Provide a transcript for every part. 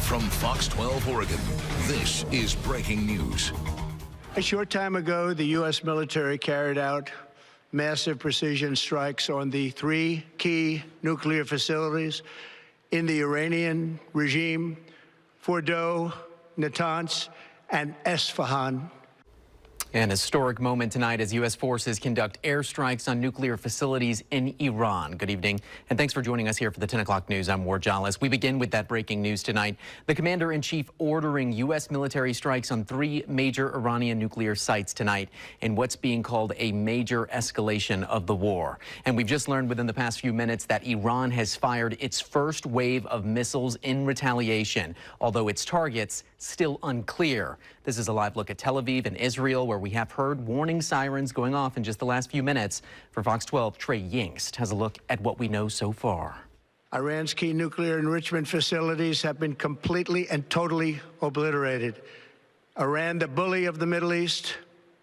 From Fox 12 Oregon, this is breaking news. A short time ago, the U.S. military carried out massive precision strikes on the 3 key nuclear facilities in the Iranian regime: Fordow, Natanz, and Esfahan. An historic moment tonight as U.S. forces conduct airstrikes on nuclear facilities in Iran. Good evening, and thanks for joining us here for the 10 o'clock news. I'm Ward Jolles. We begin with that breaking news tonight. The commander-in-chief ordering U.S. military strikes on 3 major Iranian nuclear sites tonight in what's being called a major escalation of the war. And we've just learned within the past few minutes that Iran has fired its first wave of missiles in retaliation, although its targets still unclear. This is a live look at Tel Aviv and Israel, where we have heard warning sirens going off in just the last few minutes. For Fox 12, Trey Yingst has a look at what we know so far. Iran's key nuclear enrichment facilities have been completely and totally obliterated. Iran, the bully of the Middle East,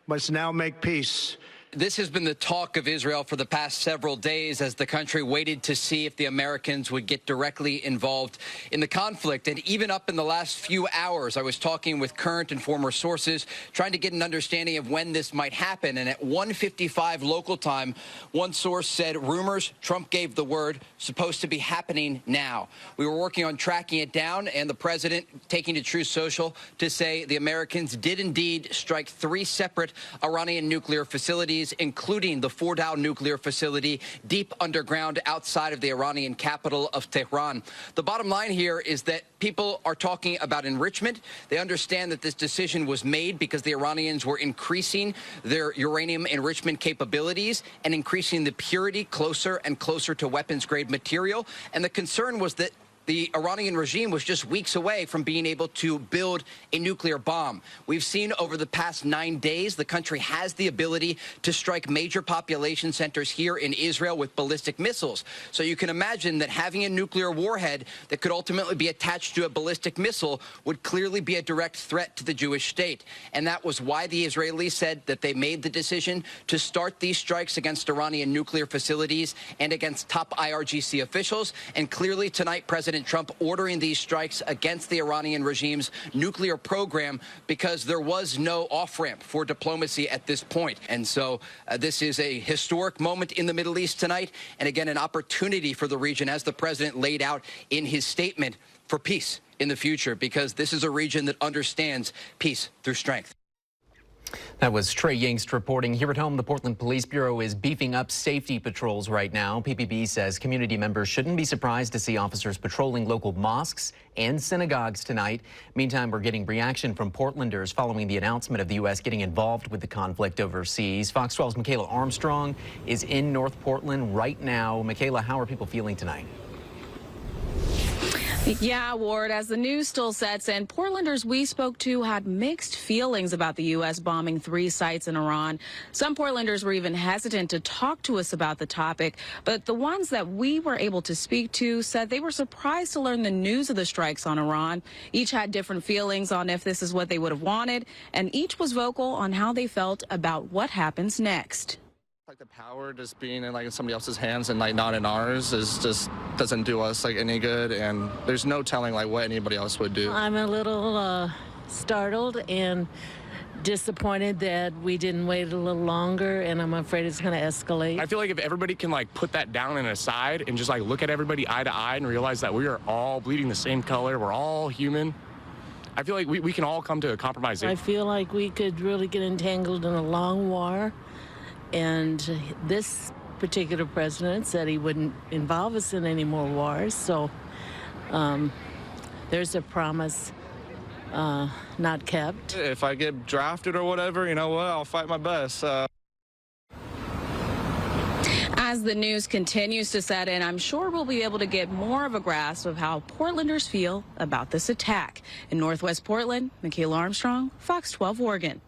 must now make peace. This has been the talk of Israel for the past several days as the country waited to see if the Americans would get directly involved in the conflict. And even up in the last few hours, I was talking with current and former sources, trying to get an understanding of when this might happen. And at 1:55 local time, one source said rumors, Trump gave the word, supposed to be happening now. We were working on tracking it down, and the president taking to Truth Social to say the Americans did indeed strike 3 separate Iranian nuclear facilities, including the Fordow nuclear facility deep underground outside of the Iranian capital of Tehran. The bottom line here is that people are talking about enrichment. They understand that this decision was made because the Iranians were increasing their uranium enrichment capabilities and increasing the purity closer and closer to weapons-grade material. And the concern was that the Iranian regime was just weeks away from being able to build a nuclear bomb. We've seen over the past 9 days, the country has the ability to strike major population centers here in Israel with ballistic missiles. So you can imagine that having a nuclear warhead that could ultimately be attached to a ballistic missile would clearly be a direct threat to the Jewish state. And that was why the Israelis said that they made the decision to start these strikes against Iranian nuclear facilities and against top IRGC officials. And clearly tonight, President Trump ordering these strikes against the Iranian regime's nuclear program because there was no off-ramp for diplomacy at this point. And so this is a historic moment in the Middle East tonight, and again, an opportunity for the region, as the president laid out in his statement, for peace in the future, because this is a region that understands peace through strength. That was Trey Yingst reporting. Here at home, the Portland Police Bureau is beefing up safety patrols right now. PPB says community members shouldn't be surprised to see officers patrolling local mosques and synagogues tonight. Meantime, we're getting reaction from Portlanders following the announcement of the U.S. getting involved with the conflict overseas. Fox 12's Michaela Armstrong is in North Portland right now. Michaela, how are people feeling tonight? Yeah, Ward, as the news still sets in, Portlanders we spoke to had mixed feelings about the U.S. bombing 3 sites in Iran. Some Portlanders were even hesitant to talk to us about the topic, but the ones that we were able to speak to said they were surprised to learn the news of the strikes on Iran. Each had different feelings on if this is what they would have wanted, and each was vocal on how they felt about what happens next. Like the power just being in somebody else's hands and not in ours is just doesn't do us any good, and there's no telling what anybody else would do. I'm a little startled and disappointed that we didn't wait a little longer, and I'm afraid it's going to escalate. I feel like if everybody can put that down and aside and just look at everybody eye to eye and realize that we are all bleeding the same color, we're all human, I feel like we can all come to a compromise. I feel like we could really get entangled in a long war. And this particular president said he wouldn't involve us in any more wars. So there's a promise not kept. If I get drafted or whatever, you know what, I'll fight my best. As the news continues to set in, I'm sure we'll be able to get more of a grasp of how Portlanders feel about this attack. In Northwest Portland, Michaela Armstrong, Fox 12 Oregon.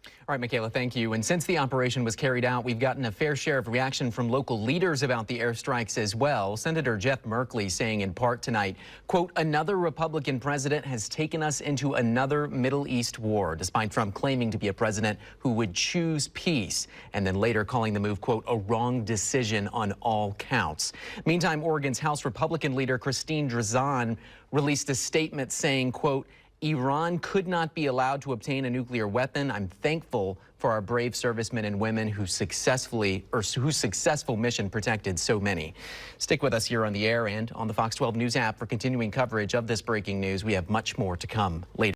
All right, Michaela, thank you. And since the operation was carried out, we've gotten a fair share of reaction from local leaders about the airstrikes as well. Senator Jeff Merkley saying in part tonight, quote, another Republican president has taken us into another Middle East war, despite Trump claiming to be a president who would choose peace, and then later calling the move, quote, a wrong decision on all counts. Meantime, Oregon's House Republican leader Christine Drazan released a statement saying, quote, Iran could not be allowed to obtain a nuclear weapon. I'm thankful for our brave servicemen and women whose successful mission protected so many. Stick with us here on the air and on the Fox 12 News app for continuing coverage of this breaking news. We have much more to come later.